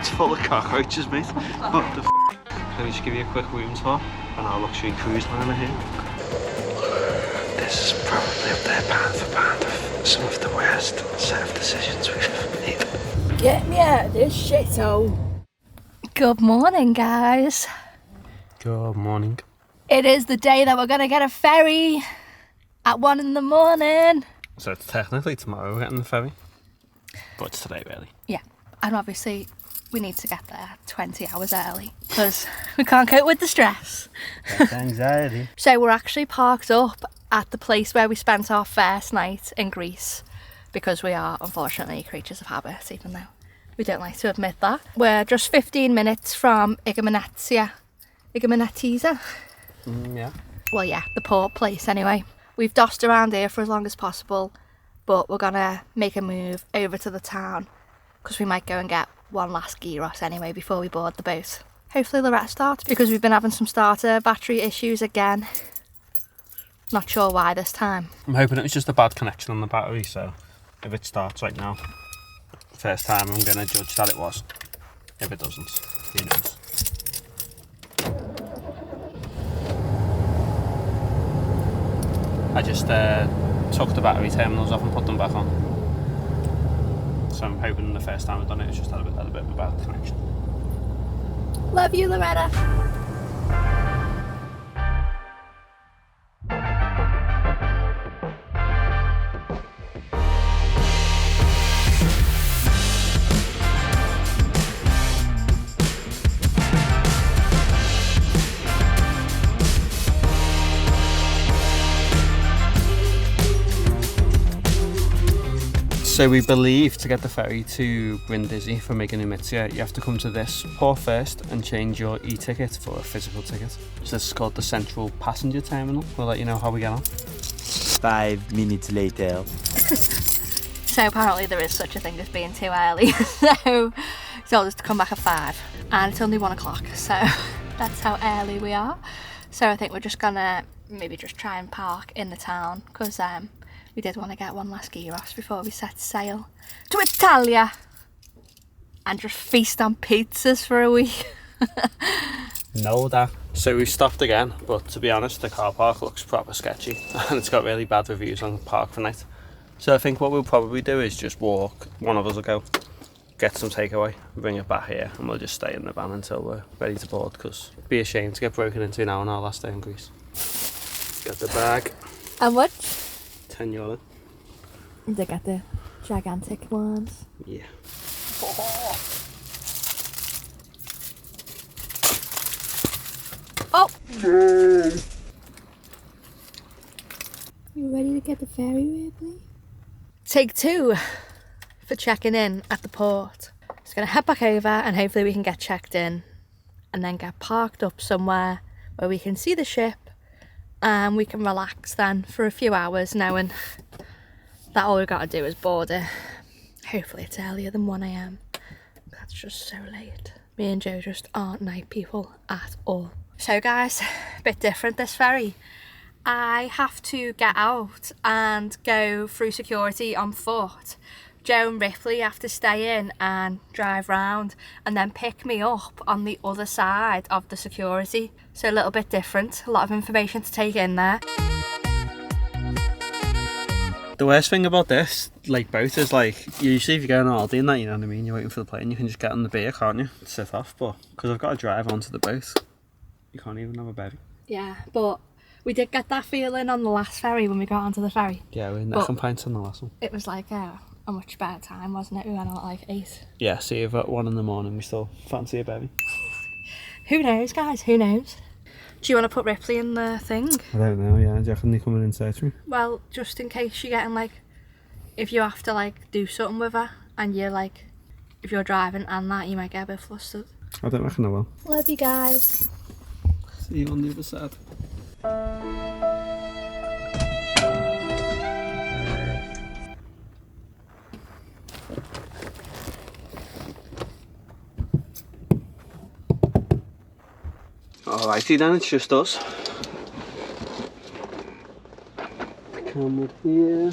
It's full of cockroaches, mate. What the f***? Let me just give you a quick room tour on our luxury cruise liner here. This is probably up there pound for pound of some of the worst set of decisions we've made. Get me out of this shithole. Good morning, guys. Good morning. It is the day that we're going to get a ferry at 1 in the morning. So it's technically tomorrow we're getting the ferry, but it's today really. Yeah, and obviously we need to get there 20 hours early because we can't cope with the stress. That's anxiety. So we're actually parked up at the place where we spent our first night in Greece because we are unfortunately creatures of habit, even though we don't like to admit that. We're just 15 minutes from Igoumenitsa. Igoumenitsa? Yeah. Well, yeah, the port place anyway. We've dossed around here for as long as possible, but we're gonna make a move over to the town because we might go and get one last gyros anyway before we board the boat. Hopefully the rest starts because we've been having some starter battery issues again. Not sure why this time. I'm hoping it was just a bad connection on the battery, so if it starts right now, first time I'm gonna judge that it was. If it doesn't, who knows. I just took the battery terminals off and put them back on. So I'm hoping the first time I've done it, it's just had a bit of a bad connection. Love you, Loretta. So we believe to get the ferry to Brindisi from Igoumenitsa, you have to come to this port first and change your e-ticket for a physical ticket. So this is called the Central Passenger Terminal. We'll let you know how we get on. 5 minutes later. So apparently there is such a thing as being too early. So it's told us to come back at 5 and it's only 1 o'clock. So that's how early we are. So I think we're just gonna maybe just try and park in the town because we did want to get one last gyros before we set sail to Italia and just feast on pizzas for a week. No, that. So we stopped again, but to be honest, the car park looks proper sketchy and it's got really bad reviews on Park for Night. So I think what we'll probably do is just walk. One of us will go get some takeaway, bring it back here, and we'll just stay in the van until we're ready to board because it'd be a shame to get broken into now on our last day in Greece. Got the bag. And what? €10. They got the gigantic ones. Yeah. Oh! You ready to get the ferry, Ripley? Take 2 for checking in at the port. Just gonna head back over and hopefully we can get checked in and then get parked up somewhere where we can see the ship and we can relax then for a few hours knowing that all we've got to do is board it. Hopefully it's earlier than 1 AM. That's just so late. Me and Joe just aren't night people at all. So guys, a bit different this ferry. I have to get out and go through security on foot. Joe and Ripley have to stay in and drive round and then pick me up on the other side of the security. So a little bit different, a lot of information to take in there. The worst thing about this, like boat, is like usually if you go on holiday and that, you know what I mean, you're waiting for the plane, you can just get on the beer, can't you? Sit off, but because I've got to drive onto the boat, you can't even have a bevy. Yeah, but we did get that feeling on the last ferry when we got onto the ferry. Yeah, we had pints on the last one. It was like a much better time, wasn't it? We went on at like 8. Yeah, see if at 1 in the morning we still fancy a bevy. Who knows, guys? Who knows? Do you want to put Ripley in the thing? I don't know, yeah. Do you reckon they're coming in search me? Well, just in case you're getting like, if you have to like do something with her and you're like, if you're driving and that, you might get a bit flustered. I don't reckon I will. Love you guys. See you on the other side. Alrighty then, it's just us. Come up here.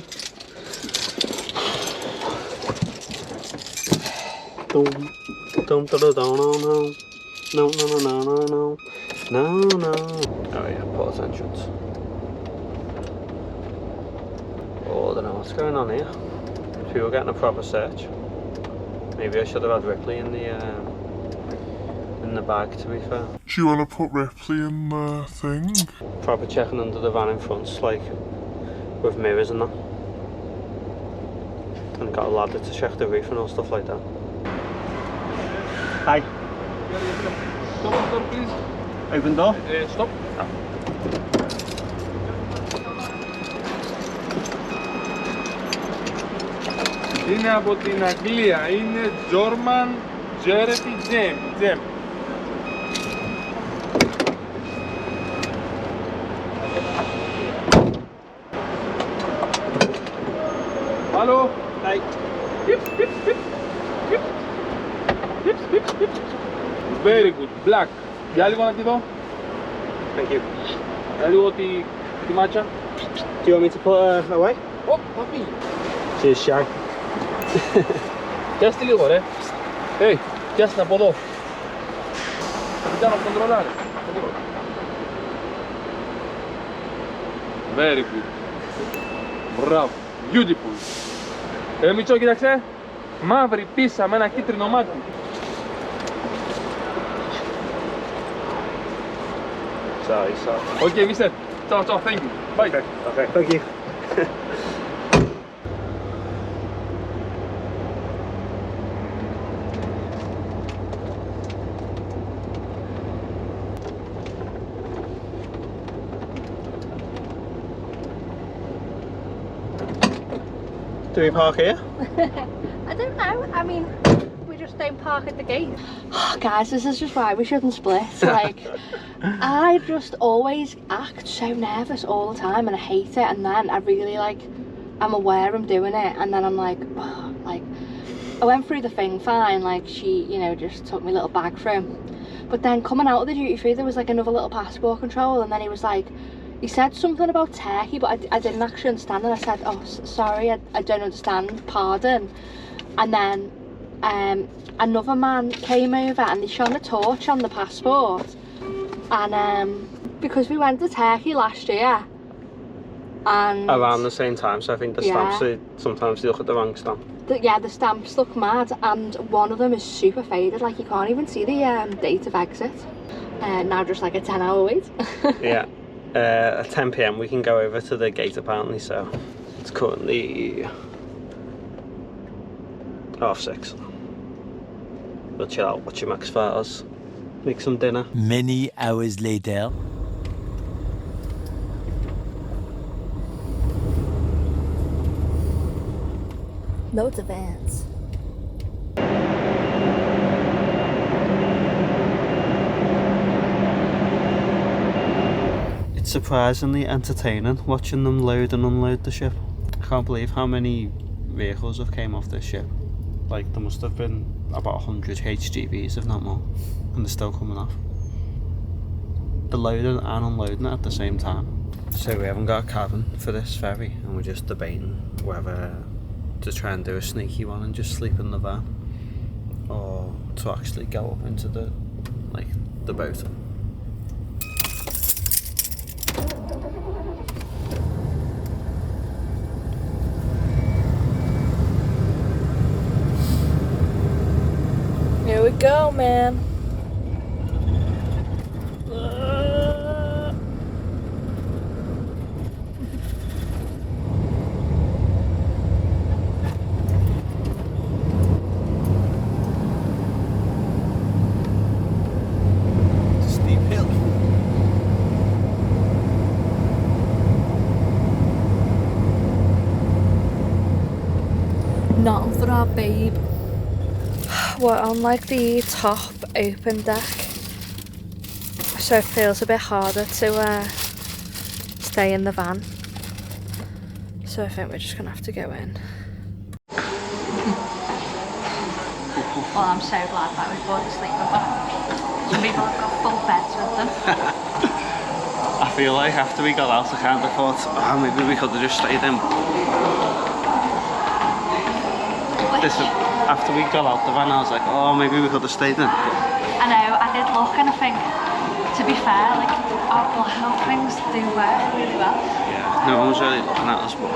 Dum da da da no no. No no no no no no. No no. Oh yeah, port entrance. Oh, I don't know what's going on here. If we were getting a proper search. Maybe I should have had Ripley in the bag, to be fair. Do you want to put Ripley in the thing? Proper checking under the van in front, like with mirrors and that. And got a ladder to check the roof and all stuff like that. Hi. Stop, stop, please. Open door. Stop. Είναι από την Αγγλία, είναι German Jeremy Jam. Hello. Hi. Hip, hip, hip, hip. Hip, hip, hip. Very good. Black. Για λίγο να τη δω. Thank you. Για λίγο τη μάτσα. Do you want me to put her away? Ω, παπί. She's shy. Πιάστη λίγο ρε. Hey, πιάστη από εδώ. Θα την κάνω κοντρολάρε. Very good. Μπράβο. Beautiful. Μητσό, κοίταξε. Μαύρη πίσα με ένα κίτρινο μάτι. Sorry. Okay, mister. Ciao, ciao, thank you. Bye. Okay, thank you. Do we park here? I don't know. I mean, we just don't park at the gate. Oh, guys, this is just why we shouldn't split. Like, I just always act so nervous all the time and I hate it. And then I really I'm aware I'm doing it. And then I'm like, oh, I went through the thing fine. Like, she, just took my little bag through. But then coming out of the duty free, there was another little passport control. And then he was like, he said something about Turkey, but I didn't actually understand, and I said, oh, sorry, I don't understand, pardon. And then another man came over and they shone a torch on the passport. And because we went to Turkey last year, and Around the same time, so I think the stamps, sometimes you look at the wrong stamp. The stamps look mad, and one of them is super faded, like you can't even see the date of exit. Now just like a 10-hour wait. Yeah. At 10 PM we can go over to the gate apparently, so it's currently 6:30. We'll chill out, watch your Max Files, make some dinner. Many hours later. Loads of ants. It's surprisingly entertaining watching them load and unload the ship. I can't believe how many vehicles have came off this ship. Like, there must have been about 100 HGVs, if not more, and they're still coming off. They're loading and unloading it at the same time. So we haven't got a cabin for this ferry, and we're just debating whether to try and do a sneaky one and just sleep in the van, or to actually go up into the boat. Here we go, man. Steep hill. Nothing for our babe. We're on the top open deck, so it feels a bit harder to stay in the van, so I think we're just gonna have to go in. Well, I'm so glad that we bought a sleeper bag. Some people have got full beds with them. I feel like after we got out I kind of thought, oh, maybe we could have just stayed in. after we got out the van, I was like, oh, maybe we could have stayed in. I know, I did look and I think, to be fair, like, our blackout things do work really well. Yeah, no one was really looking at us, but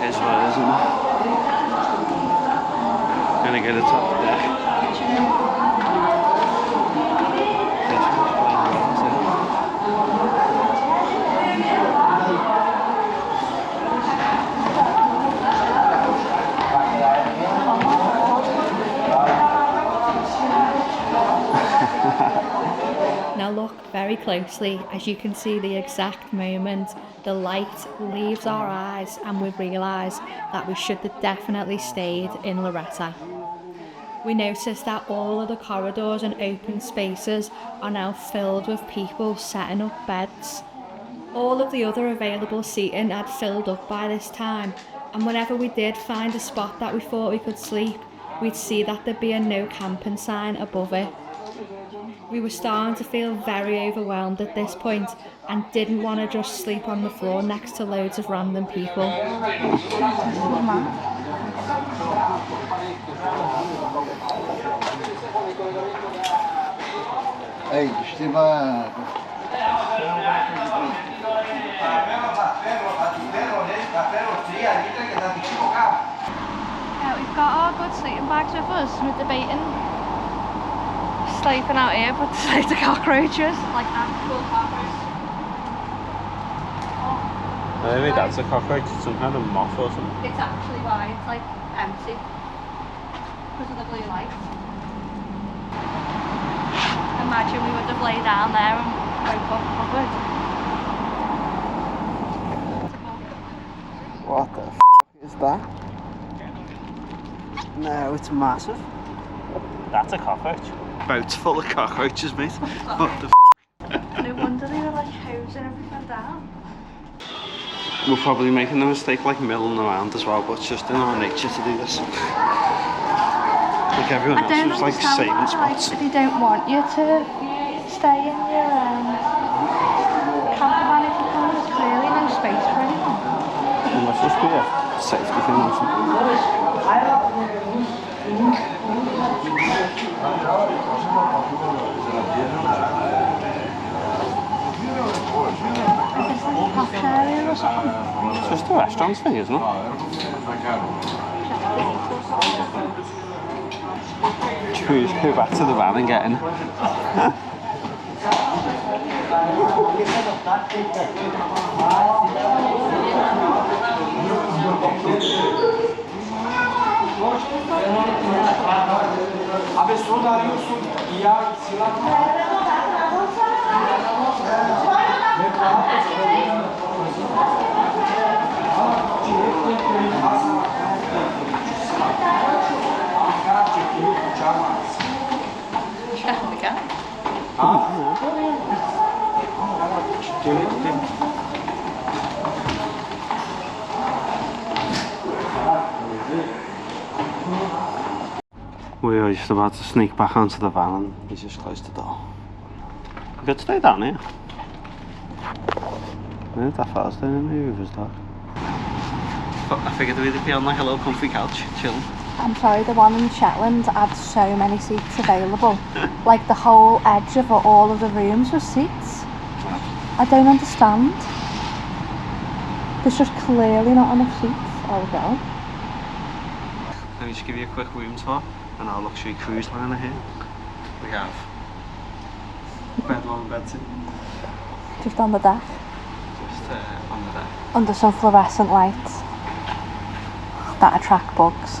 here's what it is, isn't it? Gonna get a top deck. Now look very closely as you can see the exact moment the light leaves our eyes and we realise that we should have definitely stayed in Loretta. We noticed that all of the corridors and open spaces are now filled with people setting up beds. All of the other available seating had filled up by this time, and whenever we did find a spot that we thought we could sleep, we'd see that there'd be a no camping sign above it. We were starting to feel very overwhelmed at this point and didn't want to just sleep on the floor next to loads of random people. Hey, We've got our good sleeping bags with us. We're debating sleeping out here, but to sleep the cockroaches, like actual cockroaches. Maybe that's a cockroach, it's some kind of moth or something. It's actually why it's like empty because of the blue light. Imagine we would have laid down there and woke up covered. What the f is that? No, it's massive. That's a cockroach. Boat's full of cockroaches, mate. What the f? No wonder they were like hosing everything down. We're probably making the mistake like milling around as well, but it's just in our nature to do this. Like everyone else was like saving spots. They don't want you to stay in your camper van if you can. There's clearly no space for anyone. It must just be a safety thing or something. It's just a restaurant thing, isn't it? Should we just go back to the van and get in? We were just about to sneak back onto the van and he just closed the door. We could stay down here. Yeah, that far down in the river's dark. But I figured we'd be on like a little comfy couch, chilling. I'm sorry, the one in Shetland had so many seats available. Like the whole edge of all of the rooms was seats. I don't understand. There's just clearly not enough seats. There we go. Let me just give you a quick room tour on our luxury cruise liner here. We have bed 1 and bed 2. Just on the deck. Just on the deck. Under some fluorescent lights that attract bugs.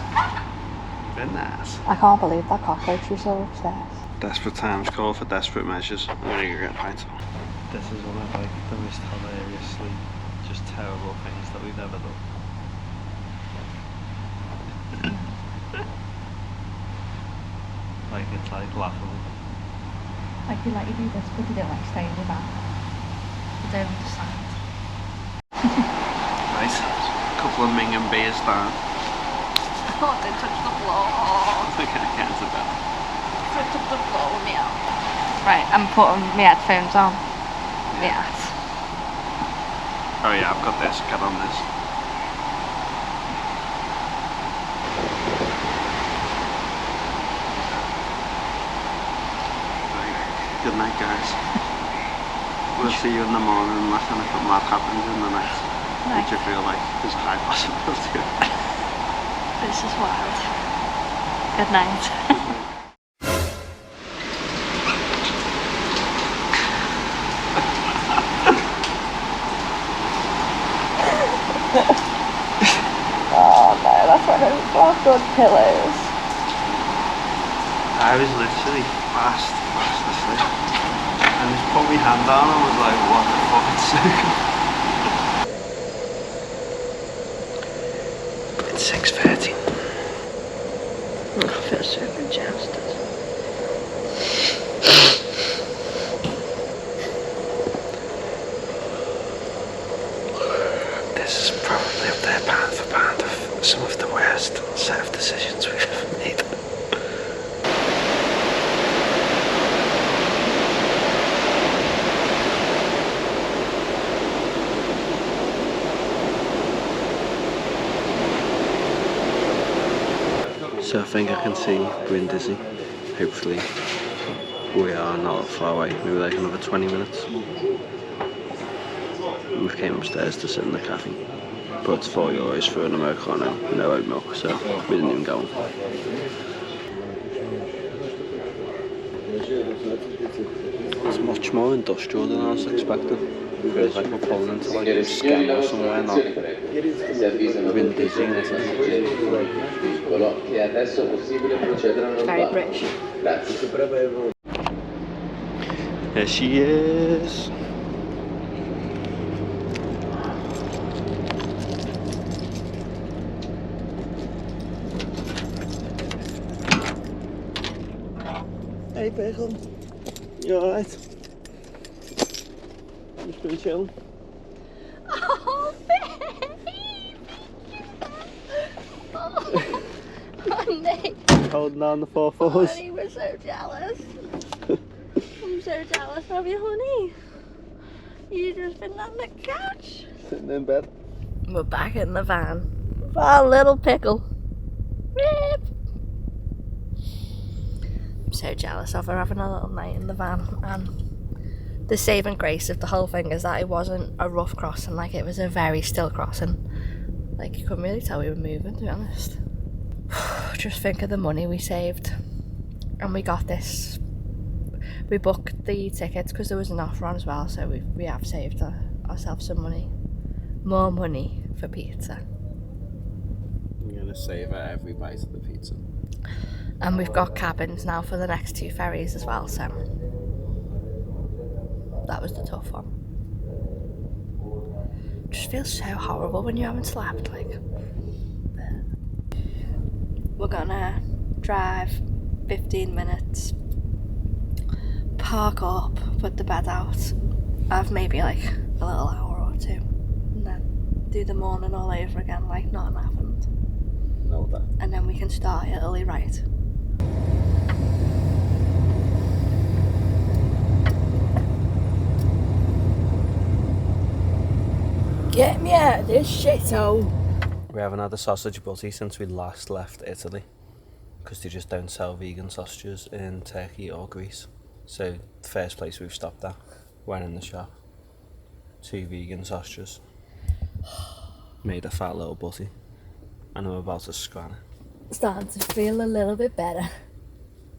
Very nice. I can't believe that cockroach was all upstairs. Desperate times call for desperate measures. I'm gonna go get a pint. This is one of like the most hilariously just terrible things that we've ever done. Like it's like laughable. Like you let you do this, but you don't like stay in your van. I don't understand. Right, a couple of Ming and beers down. I thought they touched the floor. We're gonna get into bed. Touched the floor with me out. Right, I'm putting my headphones on. Yeah. Oh yeah, I've got this. Get on this. Good night, guys. We'll see you in the morning unless anything mad happens in the night. Which I feel like there's a high possibility of. This is wild. Good night. Oh no, that's one of our good pillows. I was literally fast asleep. And just put my hand on and was like, what the fuck, it's so good. It's 6:30. I feel so congested. This is probably up there pound for pound of some of the worst set of decisions we've ever made. So I think I can see Brindisi. Hopefully we are not far away, maybe like another 20 minutes. We came upstairs to sit in the cafe, but it's €4 for an Americano, no oat milk, so we didn't even go on. It's much more industrial than I was expecting. It feels like we're pulling into like a scam or somewhere, not Brindisi in Italy. It's very British. Here she is. Hey Pickle, you alright? Just been chilling. Oh, baby! Oh, Nick. Holding on the 4 fours. Honey, we're so jealous. I'm so jealous of you, honey. You've just been on the couch. Sitting in bed. We're back in the van with our little Pickle. Rip. I'm so jealous of her having a little night in the van, and the saving grace of the whole thing is that it wasn't a rough crossing, like it was a very still crossing. Like you couldn't really tell we were moving, to be honest. Just think of the money we saved. And we got this. We booked the tickets because there was an offer on as well, so we have saved ourselves some money. More money for pizza. I'm gonna save her every bite of the pizza. And we've got cabins now for the next 2 ferries as well, so that was the tough one. Just feels so horrible when you haven't slept, like. We're gonna drive 15 minutes, park up, put the bed out, have maybe like a little hour or 2, and then do the morning all over again like nothing happened. No, that. And then we can start Italy right. Get me out of this shithole. We haven't had a sausage butty since we last left Italy, because they just don't sell vegan sausages in Turkey or Greece. So the first place we've stopped at, went in the shop, 2 vegan sausages, made a fat little butty, and I'm about to scran it. Starting to feel a little bit better.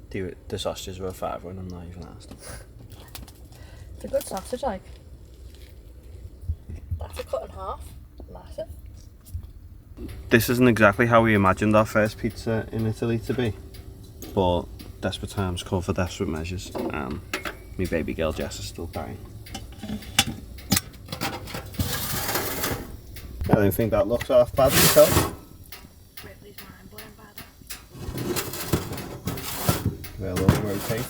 The sausages were a £5 and I'm not even asked. It's a good sausage, like. That's a cut in half. Massive. This isn't exactly how we imagined our first pizza in Italy to be, but desperate times call for desperate measures, and my baby girl Jess is still dying. I don't think that looks half bad myself. Ripley's mind blown by that. We'll rotate.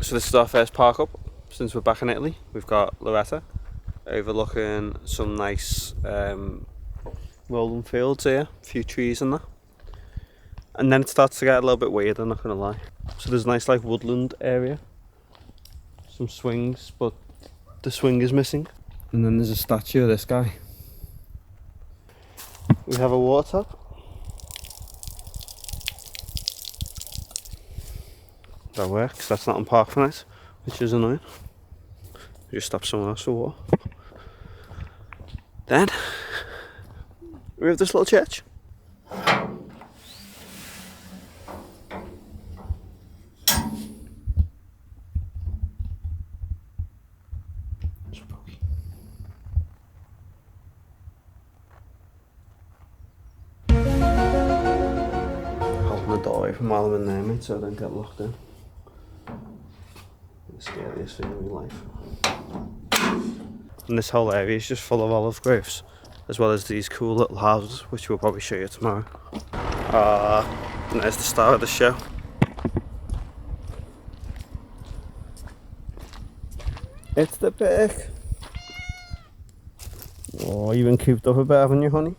So this is our first park up since we're back in Italy. We've got Loretta overlooking some nice rolling fields here, a few trees and that. And then it starts to get a little bit weird, I'm not going to lie. So there's a nice like woodland area, some swings, but the swing is missing. And then there's a statue of this guy. we have a water tap. That works, that's not on park for night, which is annoying. We just stop somewhere else for water. Then we have this little church. Holding the door away from while I'm in there, mate, so I don't get locked in. The scariest thing in my life. And this whole area is just full of olive groves, as well as these cool little houses, which we'll probably show you tomorrow. And there's the star of the show. It's the pig. Oh, you've been cooped up a bit, haven't you, honey?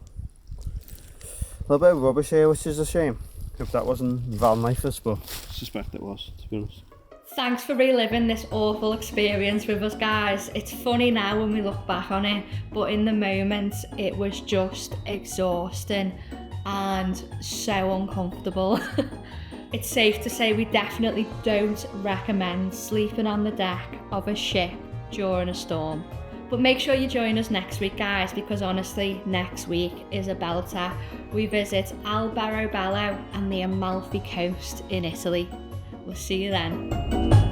A little bit of rubbish here, which is a shame. If that wasn't van lifers, but I suspect it was, to be honest. Thanks for reliving this awful experience with us, guys. It's funny now when we look back on it, but in the moment it was just exhausting and so uncomfortable. It's safe to say we definitely don't recommend sleeping on the deck of a ship during a storm. But make sure you join us next week, guys, because honestly, next week is a belter. We visit Alberobello and the Amalfi Coast in Italy. We'll see you then.